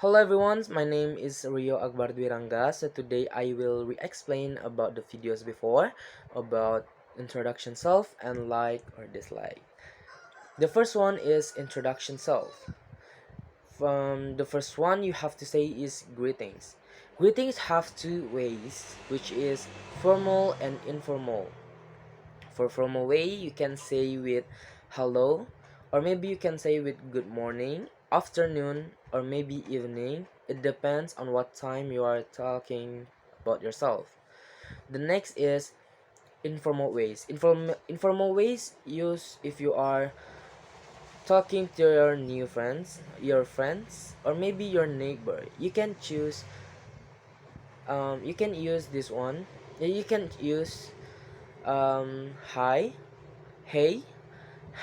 Hello everyone, my name is Rio Akbar Dwiranga. So today I will re-explain about the videos before about introduction self and like or dislike. The first one is introduction self. From the first one you have to say is greetings. Greetings have two ways, which is formal and informal. For formal way, you can say with hello, or maybe you can say with good morning, afternoon, or maybe evening. It depends on what time you are talking about yourself. The next is informal ways. Informal ways use if you are talking to your new friends, your friends, or maybe your neighbor. You can choose. You can use this one. You can use hi, hey,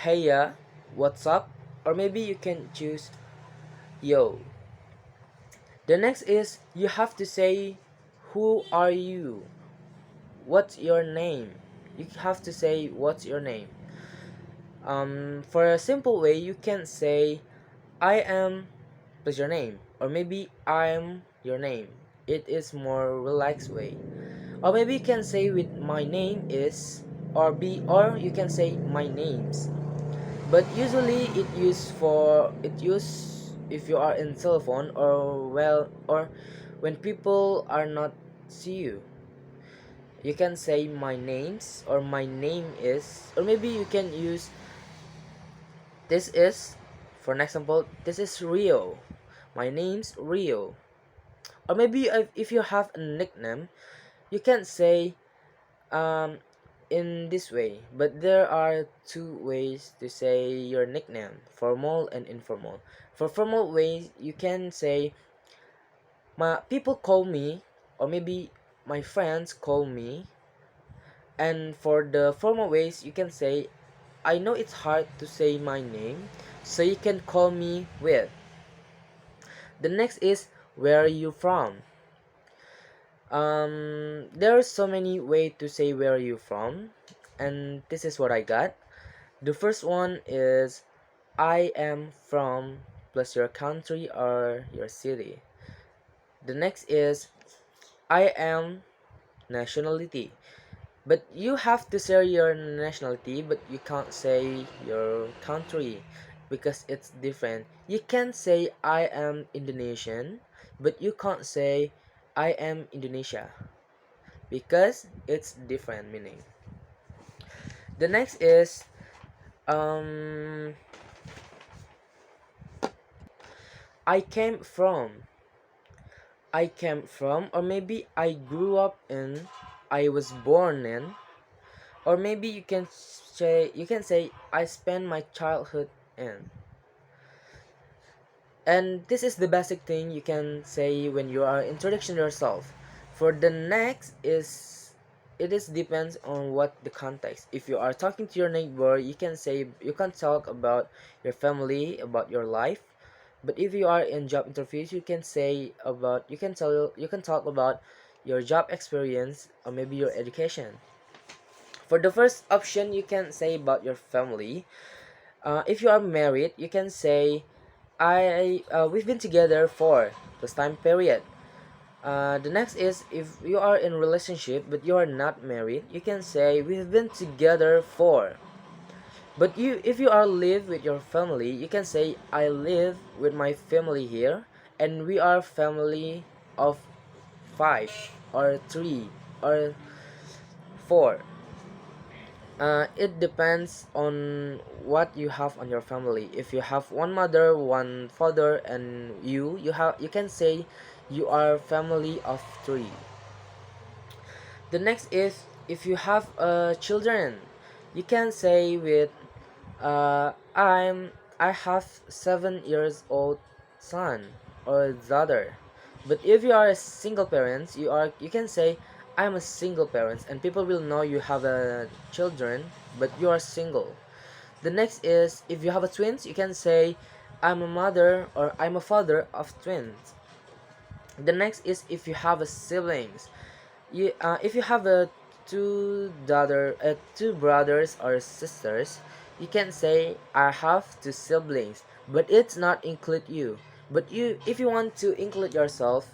heya, what's up, or maybe you can choose yo. The next is you have to say who are you? What's your name? You have to say what's your name. For a simple way, you can say I am plus your name, or maybe I'm your name. It is more relaxed way. Or maybe you can say with my name is or you can say my names. But usually it use if you are in telephone or when people are not see you. You can say my names or my name is, or maybe you can use this is, for an example, this is Rio. My name's Rio. Or maybe if you have a nickname, you can say um in this way, but there are two ways to say your nickname, formal and informal. For formal ways, you can say my people call me, or maybe my friends call me. And for the formal ways, you can say I know it's hard to say my name, so you can call me with. The next is where are you from. There are so many ways to say where are you from, and this is what I got. The first one is I am from plus your country or your city. The next is I am nationality. But you have to say your nationality, but you can't say your country because it's different. You can say I am Indonesian, but you can't say I am Indonesia because it's different meaning. The next is um I came from. Or maybe I grew up in, I was born in, or maybe you can say I spent my childhood in. And this is the basic thing you can say when you are introducing yourself. For the next is it is depends on what the context. If you are talking to your neighbor, you can talk about your family, about your life. But if you are in job interviews, you can talk about your job experience or maybe your education. For the first option, you can say about your family. If you are married, you can say I we've been together for this time period. The next is if you are in relationship but you are not married, you can say we've been together for. But you if you are live with your family, you can say I live with my family here and we are family of five or three or four. It depends on what you have on your family. If you have one mother, one father, and you can say you are family of three. The next is if you have children, you can say with I have 7 years old son or daughter. But if you are a single parent, you can say I'm a single parent, and people will know you have a children, but you are single. The next is if you have a twins, you can say I'm a mother or I'm a father of twins. The next is if you have a siblings. If you have a two brothers or sisters, you can say I have two siblings, but it's not include you But if you want to include yourself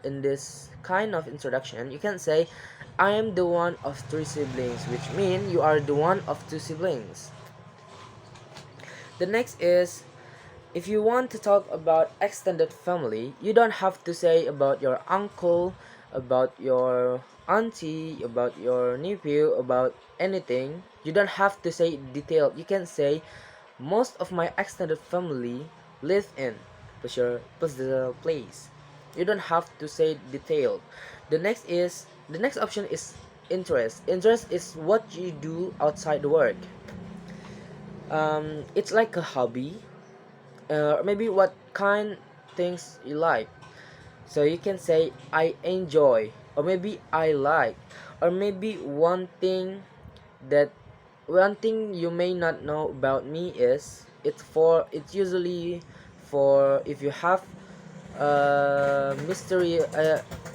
in this kind of introduction, you can say, I am the one of three siblings, which means you are the one of two siblings. The next is, if you want to talk about extended family, you don't have to say about your uncle, about your auntie, about your nephew, about anything. You don't have to say detailed. You can say, most of my extended family live in plus the place. You don't have to say detailed. The next option is interest. Interest is what you do outside the work. It's like a hobby, or maybe what kind things you like. So you can say I enjoy, or maybe I like, or maybe that one thing you may not know about me is it's usually for if you have mystery,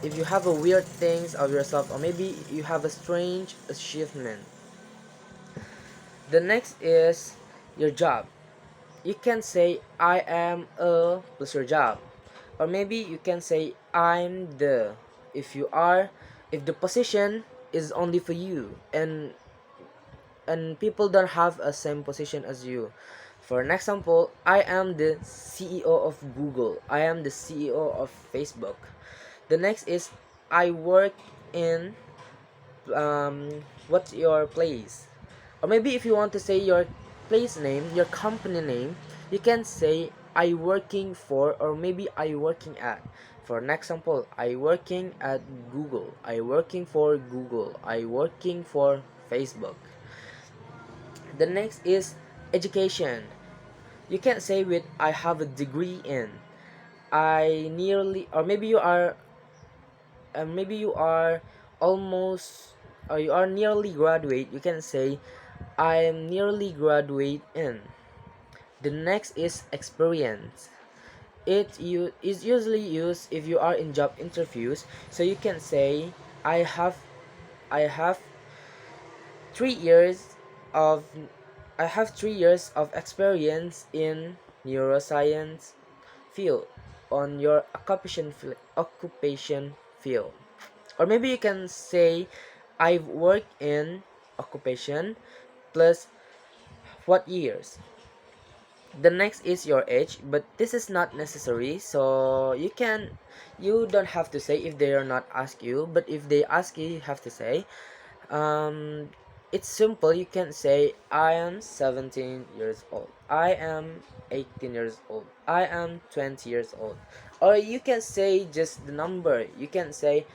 if you have a weird things of yourself, or maybe you have a strange achievement. The next is your job. You can say I am a plus your job, or maybe you can say I'm the, if you are, if the position is only for you, and people don't have a same position as you. For an example, I am the CEO of Google, I am the CEO of Facebook. The next is I work in, what's your place, or maybe if you want to say your place name, your company name, you can say I working for, or maybe I working at. For an example, I working at Google, I working for Google, I working for Facebook. The next is education. You can say with I have a degree in, I nearly, or maybe you are almost, or you are nearly graduate. You can say I am nearly graduate in. The next is experience. It is usually used if you are in job interviews. So you can say I have I have 3 years of I have 3 years of experience in neuroscience field on your occupation field. Or maybe you can say I've worked in occupation plus what years. The next is your age, but this is not necessary, so you don't have to say if they are not ask you, but if they ask you, you have to say. um it's simple. You can say I am 17 years old, I am 18 years old, I am 20 years old. Or you can say just the number. You can say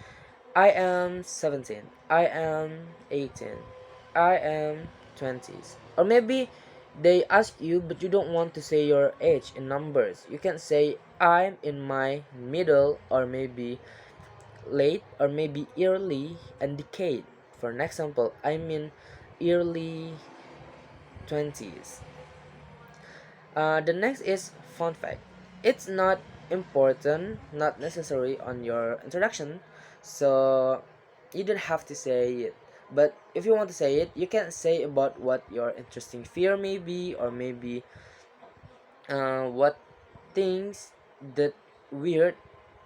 I am 17, I am 18, I am 20s. Or maybe they ask you but you don't want to say your age in numbers. You can say I'm in my middle, or maybe late, or maybe early and decade. For an example, I'm in early 20s. The next is fun fact. It's not important, not necessary on your introduction, so you don't have to say it. But if you want to say it, you can say about what your interesting fear may be, or maybe what things that weird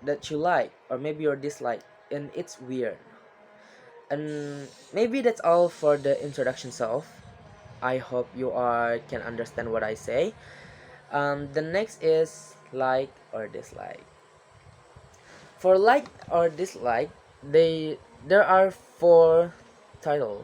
that you like, or maybe your dislike, and it's weird. And maybe that's all for the introduction self. I hope you are can understand what I say. The next is like or dislike. For like or dislike, there are four title.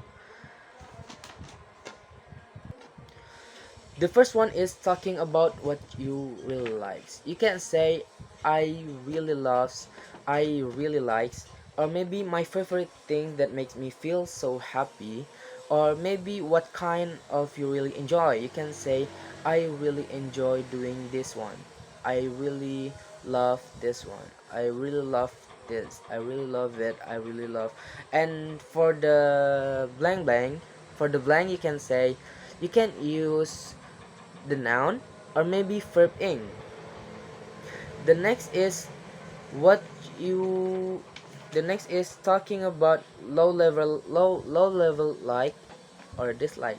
The first one is talking about what you really likes. You can say I really loves, I really likes, or maybe my favorite thing that makes me feel so happy, or maybe what kind of you really enjoy. You can say I really enjoy doing this one. I really love this one. I really love this. I really love it. I really love. And for the blank blank, for the blank you can say, you can use the noun, or maybe verb ing. The next is what you the next is talking about low level like or dislike.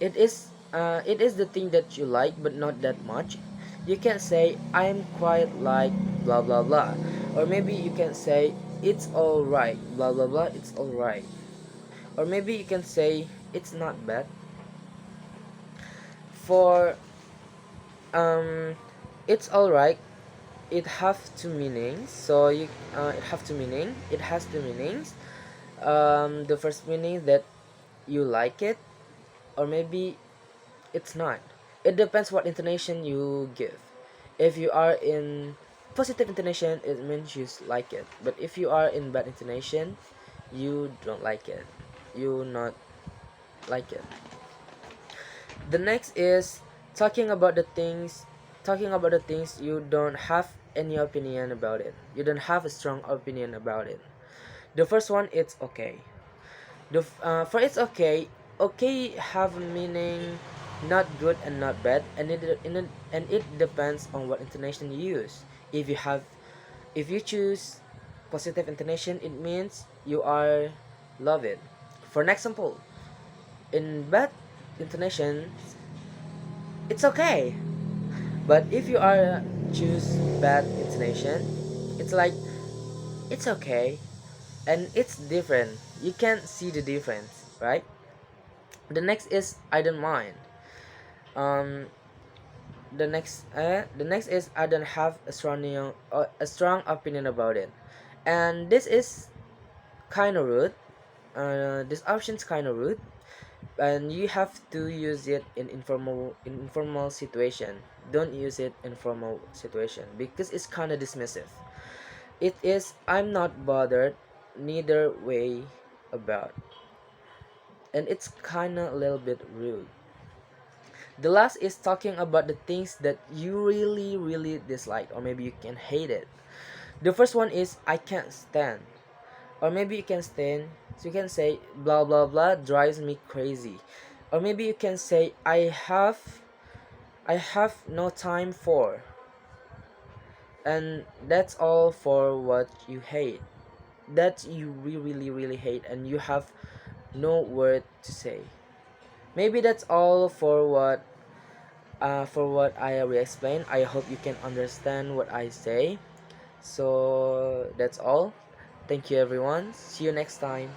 It is the thing that you like but not that much. You can say I'm quite like blah blah blah, or maybe you can say it's all right blah blah blah, it's all right, or maybe you can say it's not bad. For it's all right, it have two meanings. So it has two meanings. The first meaning that you like it, or maybe it's not. It depends what intonation you give. If you are in positive intonation, it means you like it. But if you are in bad intonation, you don't like it. You not like it. The next is talking about the things talking about the things you don't have any opinion about it. You don't have a strong opinion about it. The first one, it's okay. For it's okay, okay have a meaning not good and not bad, and it depends on what intonation you use. If you choose positive intonation, it means you are love it. For an example, in bad intonation, it's okay. But if you are choose bad intonation, it's like it's okay, and it's different. You can see the difference, right? The next is I don't mind. Um, the next is I don't have a strong opinion about it, and this is kind of rude. This option is kind of rude, and you have to use it in informal situation. Don't use it in formal situation because it's kind of dismissive. It is I'm not bothered neither way about, and it's kind of a little bit rude. The last is talking about the things that you really really dislike, or maybe you can hate it. The first one is I can't stand, or maybe you can stand, so you can say blah blah blah drives me crazy, or maybe you can say I have no time for, and that's all for what you hate, that you really really hate, and you have no word to say. Maybe that's all for what I re-explain. I hope you can understand what I say. So that's all. Thank you everyone. See you next time.